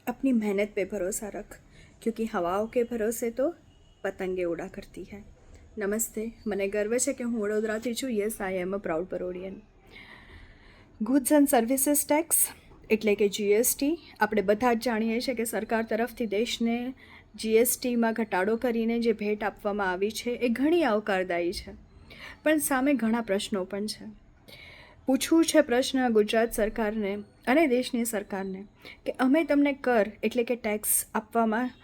अपनी मेहनत पे भरोसा रख, क्योंकि हवाओं के भरोसे तो પતંગે ઉડા કરતી હૈ. નમસ્તે, મને ગર્વ છે કે હું વડોદરાથી છું. Yes, I am a proud Barodian. Goods and services tax એટલે કે જીએસટી આપણે બધા જ જાણીએ છીએ કે સરકાર તરફથી દેશને જીએસટીમાં ઘટાડો કરીને જે ભેટ આપવામાં આવી છે એ ઘણી આવકારદાયી છે, પણ સામે ઘણા પ્રશ્નો પણ છે. પૂછવું છે પ્રશ્ન ગુજરાત સરકારને અને દેશની સરકારને કે અમે તમને કર એટલે કે ટેક્સ આપવામાં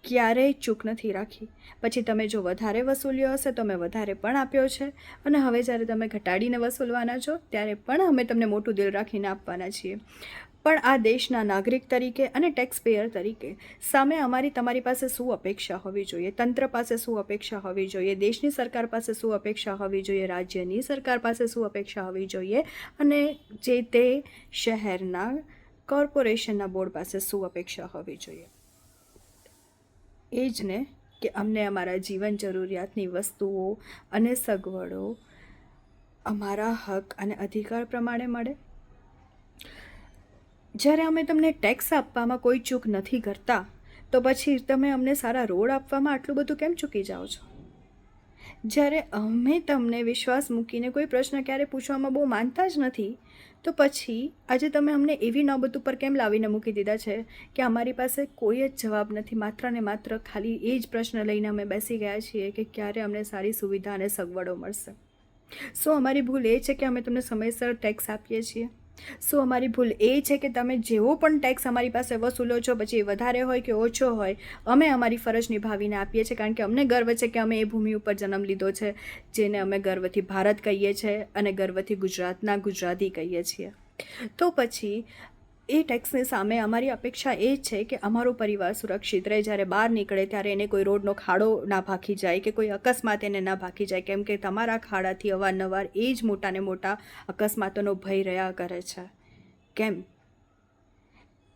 ક્યારેય ચૂક નથી રાખી. પછી તમે જો વધારે વસૂલ્યો હશે તો અમે વધારે પણ આપ્યો છે, અને હવે જ્યારે તમે ઘટાડીને વસૂલવાના છો ત્યારે પણ અમે તમને મોટું દિલ રાખીને આપવાના છીએ. પણ આ દેશના નાગરિક તરીકે અને ટેક્સ પેયર તરીકે સામે અમારી તમારી પાસે શું અપેક્ષા હોવી જોઈએ, તંત્ર પાસે શું અપેક્ષા હોવી જોઈએ, દેશની સરકાર પાસે શું અપેક્ષા હોવી જોઈએ, રાજ્યની સરકાર પાસે શું અપેક્ષા હોવી જોઈએ, અને જે તે શહેરના કોર્પોરેશનના બોર્ડ પાસે શું અપેક્ષા હોવી જોઈએ. એ જ ને કે અમને અમારા જીવન જરૂરિયાતની વસ્તુઓ અને સગવડો અમારા હક અને અધિકાર પ્રમાણે મળે. જ્યારે અમે તમને ટેક્સ આપવામાં કોઈ ચૂક નથી કરતા તો પછી તમે અમને સારા રોડ આપવામાં આટલું બધું કેમ ચૂકી જાઓ છો? જ્યારે અમે તમને વિશ્વાસ મૂકીને કોઈ પ્રશ્ન ક્યારે પૂછવામાં બહુ માનતા જ નથી, તો પછી આજે તમે અમને એવી નોબત ઉપર કેમ લાવીને મૂકી દીધા છે કે અમારી પાસે કોઈ જ જવાબ નથી, માત્ર ને માત્ર ખાલી એ જ પ્રશ્ન લઈને અમે બેસી ગયા છીએ કે ક્યારે અમને સારી સુવિધા અને સગવડો મળશે. શું અમારી ભૂલ એ છે કે અમે તમને સમયસર ટેક્સ આપીએ છીએ? શું અમારી ભૂલ એ છે કે તમે જેવો પણ ટેક્સ અમારી પાસે વસૂલો છો, પછી વધારે હોય કે ઓછો હોય, અમે અમારી ફરજ નિભાવીને આપીએ છીએ, કારણ કે અમને ગર્વ છે કે અમે એ ભૂમિ ઉપર જન્મ લીધો છે જેને અમે ગર્વથી ભારત કહીએ છીએ અને ગર્વથી ગુજરાતના ગુજરાતી કહીએ છીએ. તો પછી એ ટેક્સની સામે અમારી અપેક્ષા એ છે કે અમારો પરિવાર સુરક્ષિત રહે. જ્યારે બહાર નીકળે ત્યારે એને કોઈ રોડનો ખાડો ના ભાગી જાય કે કોઈ અકસ્માત એને ના ભાગી જાય, કેમ કે તમારા ખાડાથી અવારનવાર એ જ મોટા ને મોટા અકસ્માતોનો ભય રહ્યા કરે છે.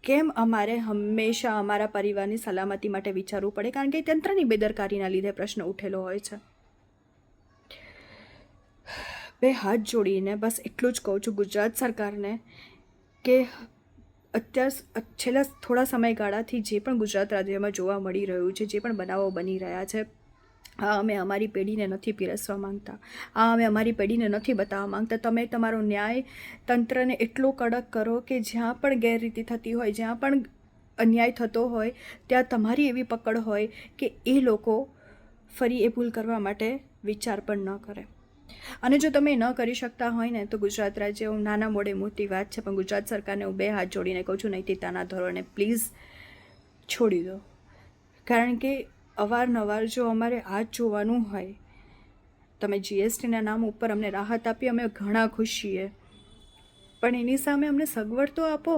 કેમ અમારે હંમેશા અમારા પરિવારની સલામતી માટે વિચારવું પડે? કારણ કે તંત્રની બેદરકારીના લીધે પ્રશ્ન ઉઠેલો હોય છે. બે હાથ જોડીને બસ એટલું જ કહું છું ગુજરાત સરકારને કે છેલ્લા થોડા સમયગાળાથી જે પણ ગુજરાત રાજ્યમાં જોવા મળી રહ્યું છે, જે પણ બનાવો બની રહ્યા છે, આ અમે અમારી પેઢીને નથી પીરસવા માંગતા, આ અમે અમારી પેઢીને નથી બતાવવા માંગતા. તમે તમારો ન્યાય તંત્રને એટલો કડક કરો કે જ્યાં પણ ગેરરીતિ થતી હોય, જ્યાં પણ અન્યાય થતો હોય, ત્યાં તમારી એવી પકડ હોય કે એ લોકો ફરી એ ભૂલ કરવા માટે વિચાર પણ ન કરે. અને જો તમે ન કરી શકતા હોય ને તો ગુજરાત રાજ્ય, હું નાના મોડે મોટી વાત છે, પણ ગુજરાત સરકારને હું બે હાથ જોડીને કહું છું, નૈતિકતાના ધોરણે પ્લીઝ છોડી દો. કારણ કે અવારનવાર જો અમારે આ જ જોવાનું હોય, તમે જીએસટીના નામ ઉપર અમને રાહત આપી, અમે ઘણા ખુશ છીએ, પણ એની સામે અમને સગવડ તો આપો.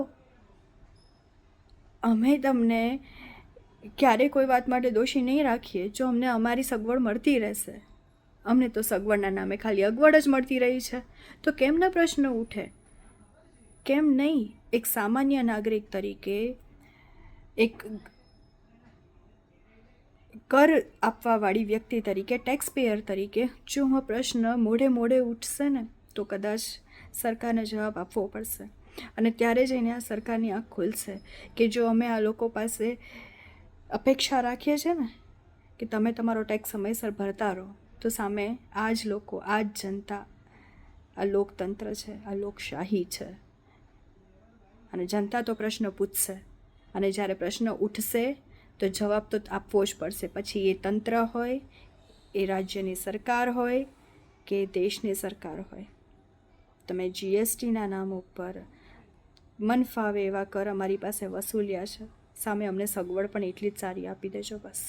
અમે તમને ક્યારેય કોઈ વાત માટે દોષી નહીં રાખીએ જો અમને અમારી સગવડ મળતી રહેશે. અમને તો સગવડના નામે ખાલી અગવડ જ મળતી રહી છે, તો કેમ ના પ્રશ્ન ઉઠે? કેમ નહીં? એક સામાન્ય નાગરિક તરીકે, એક કર આપવાવાળી વ્યક્તિ તરીકે, ટેક્સ પેયર તરીકે જો આ પ્રશ્ન મોઢે મોઢે ઉઠશે ને તો કદાચ સરકારને જવાબ આપવો પડશે. અને ત્યારે જઈને આ સરકારની આંખ ખુલશે કે જો અમે આ લોકો પાસે અપેક્ષા રાખીએ છીએ ને કે તમે તમારો ટેક્સ સમયસર ભરતા રહો, તો સામે આ જ લોકો, આ જ જનતા, આ લોકતંત્ર છે, આ લોકશાહી છે, અને જનતા તો પ્રશ્ન પૂછશે, અને જ્યારે પ્રશ્ન ઉઠશે તો જવાબ તો આપવો જ પડશે. પછી એ તંત્ર હોય, એ રાજ્યની સરકાર હોય કે દેશની સરકાર હોય. તમે જીએસટીના નામ ઉપર મન ફાવે એવા કર અમારી પાસે વસૂલ્યા છે, સામે અમને સગવડ પણ એટલી જ સારી આપી દેજો બસ.